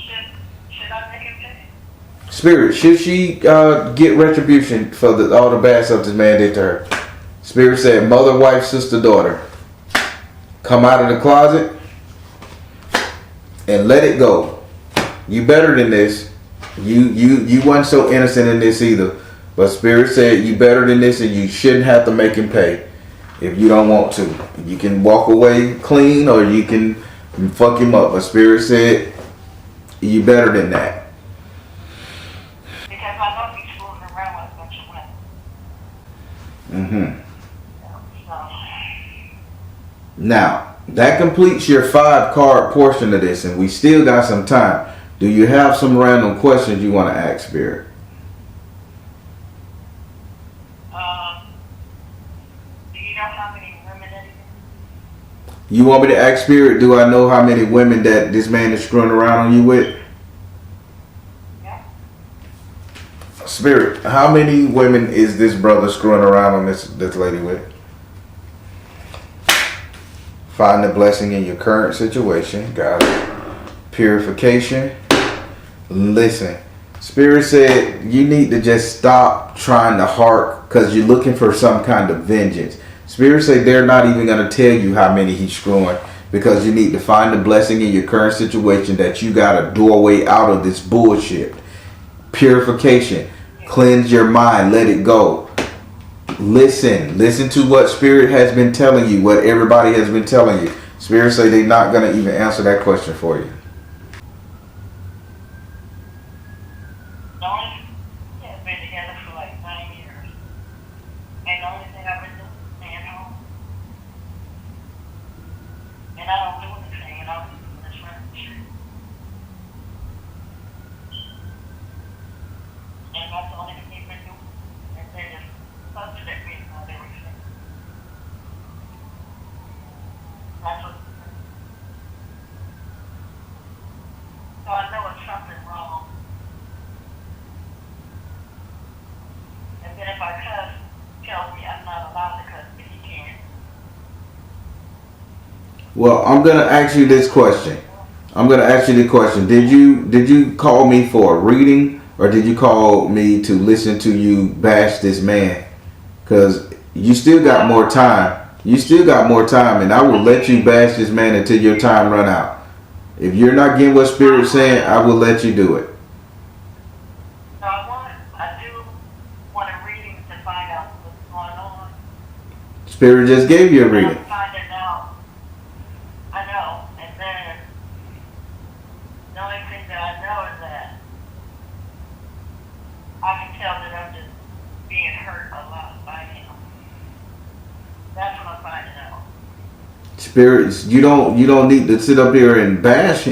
Speaker 3: should I make him pay?
Speaker 2: Spirit, should she get retribution for all the bad stuff this man did to her? Spirit said, mother, wife, sister, daughter, come out of the closet and let it go. You better than this. You weren't so innocent in this either. But Spirit said you better than this, and you shouldn't have to make him pay if you don't want to. You can walk away clean, or you can fuck him up. But Spirit said you better than that.
Speaker 3: Because I know he's fooling around with a bunch of women.
Speaker 2: Mm-hmm. Now, that completes your 5-card portion of this, and we still got some time. Do you have some random questions you want to ask, Spirit?
Speaker 3: Do you know how many women it is?
Speaker 2: You want me to ask Spirit, do I know how many women that this man is screwing around on you with?
Speaker 3: Yeah.
Speaker 2: Spirit, how many women is this brother screwing around on this lady with? Find the blessing in your current situation. Got it. Purification. Listen. Spirit said you need to just stop trying to hark because you're looking for some kind of vengeance. Spirit said they're not even going to tell you how many he's screwing because you need to find the blessing in your current situation that you got a doorway out of this bullshit. Purification. Cleanse your mind. Let it go. Listen to what Spirit has been telling you, what everybody has been telling you. Spirit say they're not going to even answer that question for you.
Speaker 3: We've been together for like 9 years. And the only thing I've been doing is staying home. And I don't do anything, and I'm doing this right. And that's the only thing he's been doing. And they just subject me on everything. That's what. So I know it's something wrong. And then if I cuss, tells me I'm not allowed to cuss, but he can.
Speaker 2: Well, I'm going to ask you this question. Did you call me for a reading, or did you call me to listen to you bash this man? Because you still got more time. And I will let you bash this man until your time run out. If you're not getting what Spirit's saying, I will let you do it.
Speaker 3: So I do want a reading to find out what's going on.
Speaker 2: Spirit just gave you a reading.
Speaker 3: I'm finding out. I know. And then the only thing that I know is that I can tell that I'm just being hurt a lot by him. That's what I'm finding out.
Speaker 2: Spirits, you don't need to sit up here and bash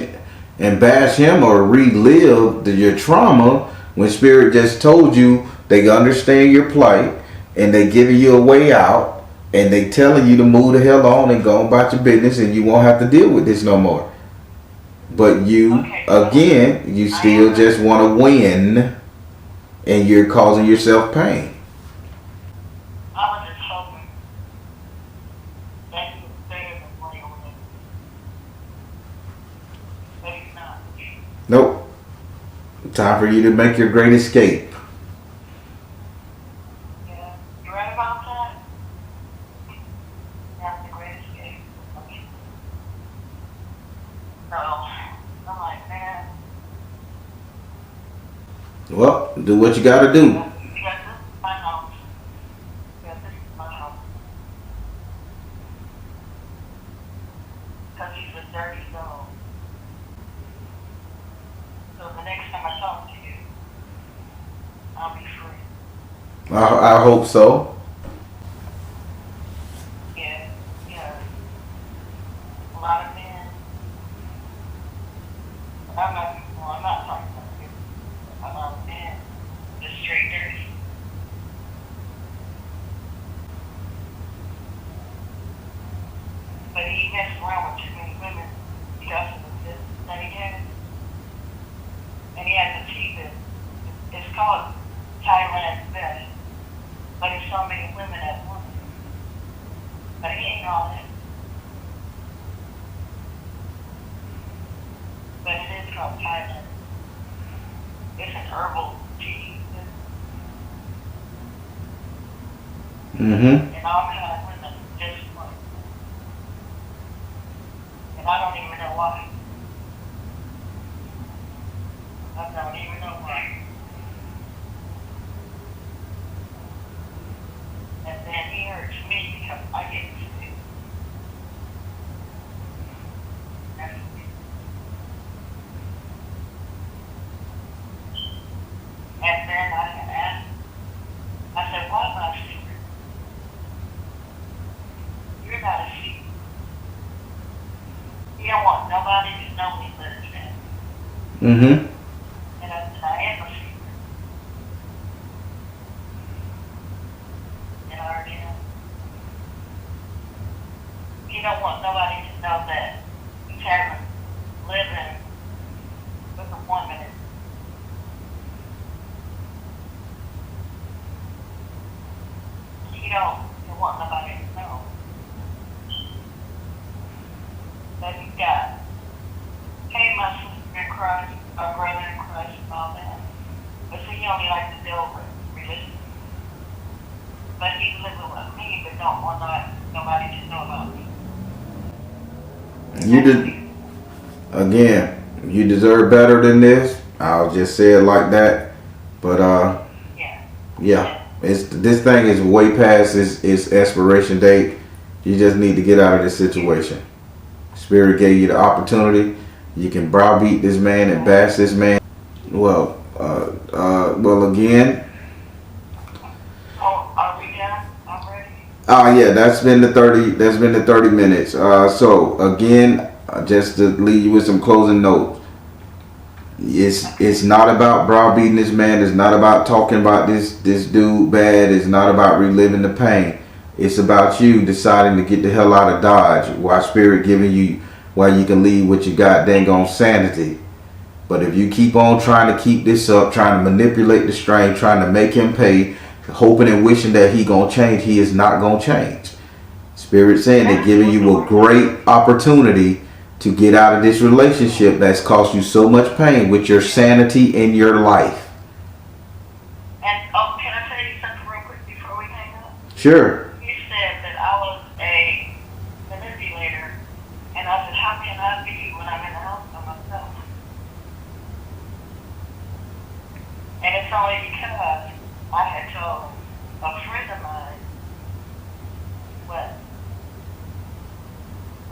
Speaker 2: him or relive your trauma when Spirit just told you they understand your plight and they giving you a way out and they telling you to move the hell on and go about your business and you won't have to deal with this no more. But you, again, you still just want to win and you're causing yourself pain.
Speaker 3: I was just hoping that he would save the money on me. But he's not.
Speaker 2: Nope. Time for you to make your great escape.
Speaker 3: Yeah. You right about that? That's the great escape. So, I'm like, man.
Speaker 2: Well, do what you gotta do.
Speaker 3: Because this is my house. Because this is my house.
Speaker 2: I hope so.
Speaker 4: Yeah, a lot of men. I'm not talking about you. A lot of men, the straight dirty. But he messes around with too many women because of the business that he has. And he has to keep it. It's called Thailand's best. But it's so many women at once. But he ain't all that. But it is called Thailand. It's an herbal tea.
Speaker 2: Mm-hmm.
Speaker 4: And all kind of women just one. And I don't even know why. I don't even know why. And then he hurts me because I get sick. And then I asked, I said, why am I a secret? You're not a secret. You don't want nobody to know me but it's him.
Speaker 2: Mm-hmm.
Speaker 4: And I said, I am a secret. And I already know. You don't want nobody to know that he's having living with a woman. You don't want nobody to know that you got, hey, my sister in Christ, my brother in Christ, and all that. But see, he only likes to deal with religion. But he's living with me, but don't want nobody to know about me.
Speaker 2: You did again. You deserve better than this. I'll just say it like that. But yeah. This thing is way past its expiration date. You just need to get out of this situation. Spirit gave you the opportunity. You can browbeat this man and bash this man. Well, again.
Speaker 4: Oh, are we done already?
Speaker 2: Yeah, that's been the 30. That's been the 30 minutes. So again, just to leave you with some closing notes. It's not about browbeating this man. It's not about talking about this dude bad. It's not about reliving the pain. It's about you deciding to get the hell out of Dodge. While Spirit giving you, while you can leave what you got, dang on sanity. But if you keep on trying to keep this up, trying to manipulate the strain, trying to make him pay, hoping and wishing that he gonna change, he is not gonna change. Spirit saying they're giving you a great opportunity to get out of this relationship that's caused you so much pain with your sanity in your life.
Speaker 4: And, can I tell you something real quick before we hang up?
Speaker 2: Sure.
Speaker 4: You said that I was a manipulator, and I said, how can I be when I'm in the house by myself? And it's only because I had told a friend of mine what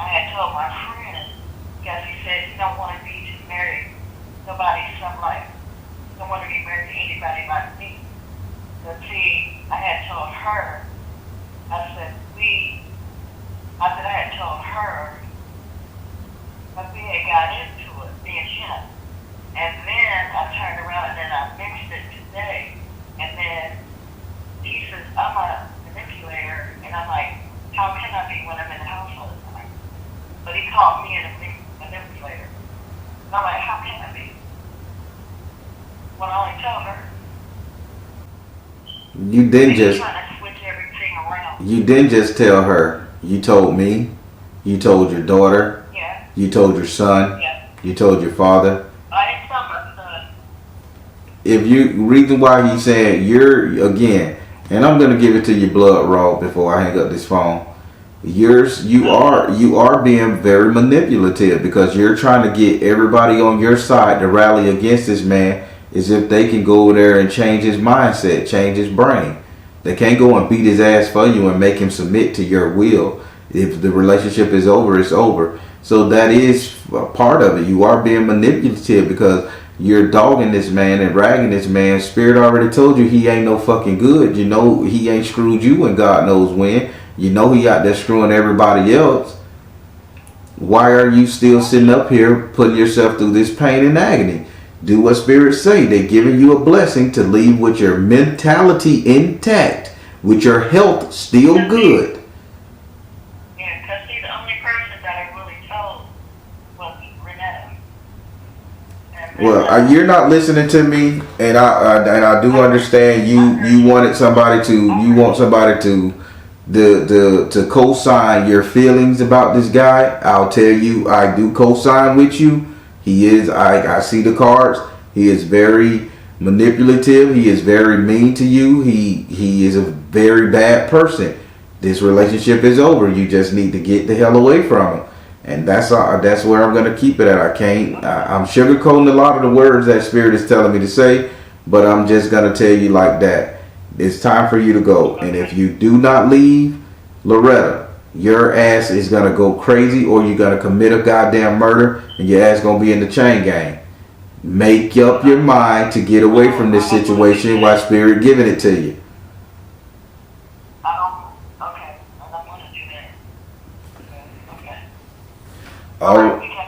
Speaker 4: I had told my friend, because he said he don't want to be just married nobody some like, don't want to be married to anybody like me. But see, I had told her, I had told her that we had got into it, me and him. And then I turned around and then I mixed it today. And then he says, I'm a manipulator. And I'm like, how can I be when I'm in the house all the time? But he called me a manipulator. And I'm like, how can I be? When I only tell her.
Speaker 2: You didn't just.
Speaker 4: Trying to switch everything around.
Speaker 2: You didn't just tell her. You told me. You told your daughter.
Speaker 4: Yeah.
Speaker 2: You told your son.
Speaker 4: Yeah.
Speaker 2: You told your father.
Speaker 4: I didn't tell my son.
Speaker 2: If you reason why he's saying you're again, and I'm gonna give it to you blood raw before I hang up this phone. You are being very manipulative because you're trying to get everybody on your side to rally against this man as if they can go there and change his mindset, change his brain. They can't go and beat his ass for you and make him submit to your will. If the relationship is over, it's over. So that is a part of it. You are being manipulative because you're dogging this man and ragging this man. Spirit already told you he ain't no fucking good. You know he ain't screwed you and God knows when. You know he out there screwing everybody else. Why are you still sitting up here putting yourself through this pain and agony? Do what spirits say. They're giving you a blessing to leave with your mentality intact, with your health still good.
Speaker 4: Yeah, because she's the only person that I really told was Renetta.
Speaker 2: Well, you're not listening to me, and I do understand you want somebody to co-sign your feelings about this guy. I'll tell you, I do co-sign with you. He is, I see the cards. He is very manipulative. He is very mean to you. He is a very bad person. This relationship is over. You just need to get the hell away from him. And that's where I'm going to keep it at. I'm sugarcoating a lot of the words that Spirit is telling me to say, but I'm just going to tell you like that. It's time for you to go. And if you do not leave, Loretta, your ass is going to go crazy, or you're going to commit a goddamn murder, and your ass going to be in the chain gang. Make up your mind to get away from this situation while Spirit giving it to you.
Speaker 4: Okay. I don't want to do that. Okay.
Speaker 2: Oh.
Speaker 4: Because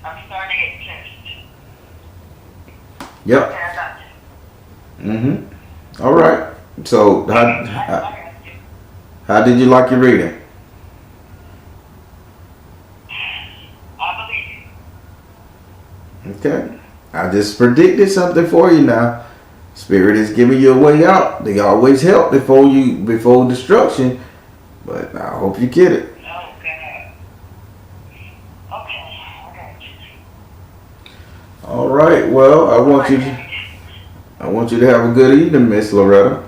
Speaker 4: I'm starting to get pissed.
Speaker 2: Yep.
Speaker 4: Okay, I got you.
Speaker 2: Mm-hmm. All right. So, how did you like your reading?
Speaker 4: I believe you.
Speaker 2: Okay. I just predicted something for you now. Spirit is giving you a way out. They always help before destruction. But I hope you get it.
Speaker 4: Okay. Okay, I got you.
Speaker 2: All right. Well, I want you to have a good evening, Miss Loretta.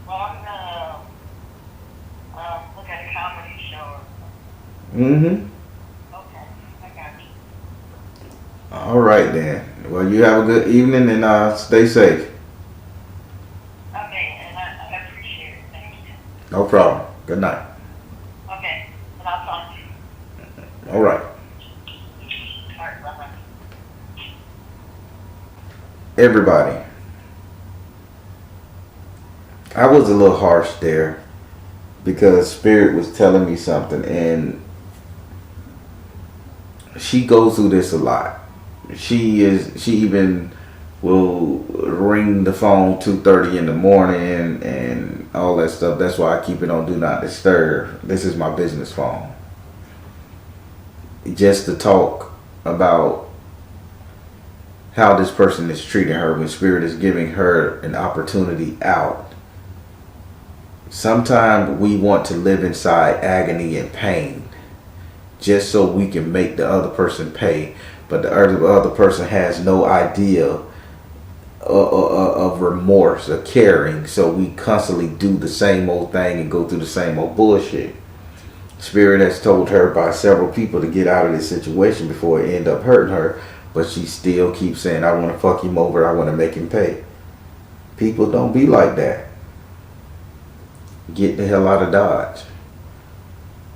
Speaker 4: Well, I'm gonna look at a comedy show.
Speaker 2: Mm-hmm.
Speaker 4: Okay, I got you.
Speaker 2: All right then. Well, you have a good evening and stay safe.
Speaker 4: Okay, and I appreciate it. Thank you.
Speaker 2: No problem. Good night.
Speaker 4: Okay, and I'll talk to you.
Speaker 2: All right.
Speaker 4: All right, bye-bye.
Speaker 2: Everybody, I was a little harsh there because Spirit was telling me something, and she goes through this a lot. She even will ring the phone 2:30 in the morning and all that stuff. That's why I keep it on Do Not Disturb. This is my business phone. Just to talk about how this person is treating her when Spirit is giving her an opportunity out. Sometimes we want to live inside agony and pain just so we can make the other person pay, but the other person has no idea of remorse or caring, so we constantly do the same old thing and go through the same old bullshit. Spirit has told her by several people to get out of this situation before it end up hurting her, but she still keeps saying, I want to fuck him over, I want to make him pay. People don't be like that. Get the hell out of Dodge.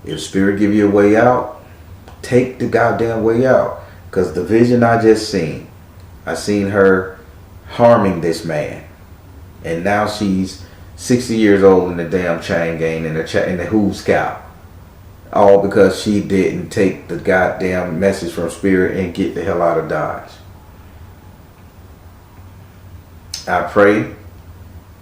Speaker 2: If Spirit give you a way out, take the goddamn way out. Because the vision I just seen, I seen her harming this man. And now she's 60 years old in the damn chain gang in the Who Scout. All because she didn't take the goddamn message from Spirit and get the hell out of Dodge. I pray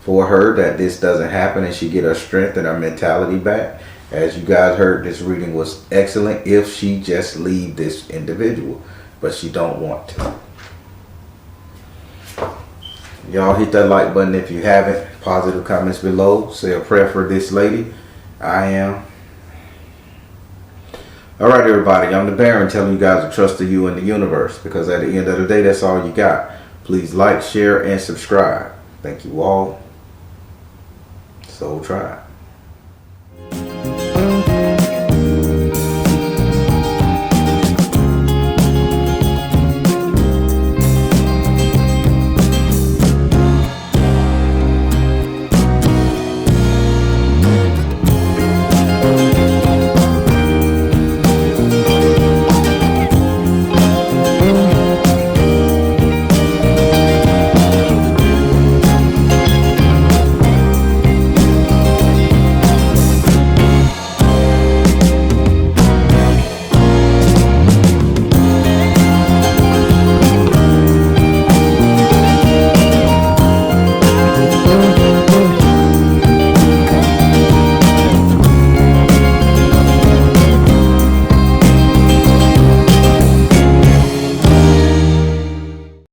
Speaker 2: for her that this doesn't happen and she get her strength and her mentality back. As you guys heard, this reading was excellent if she just leave this individual, but she don't want to. Y'all hit that like button if you haven't. Positive comments below. Say a prayer for this lady. I am. Alright everybody, I'm the Baron telling you guys to trust in you and the universe, because at the end of the day, that's all you got. Please like, share, and subscribe. Thank you all. Soul Tribe.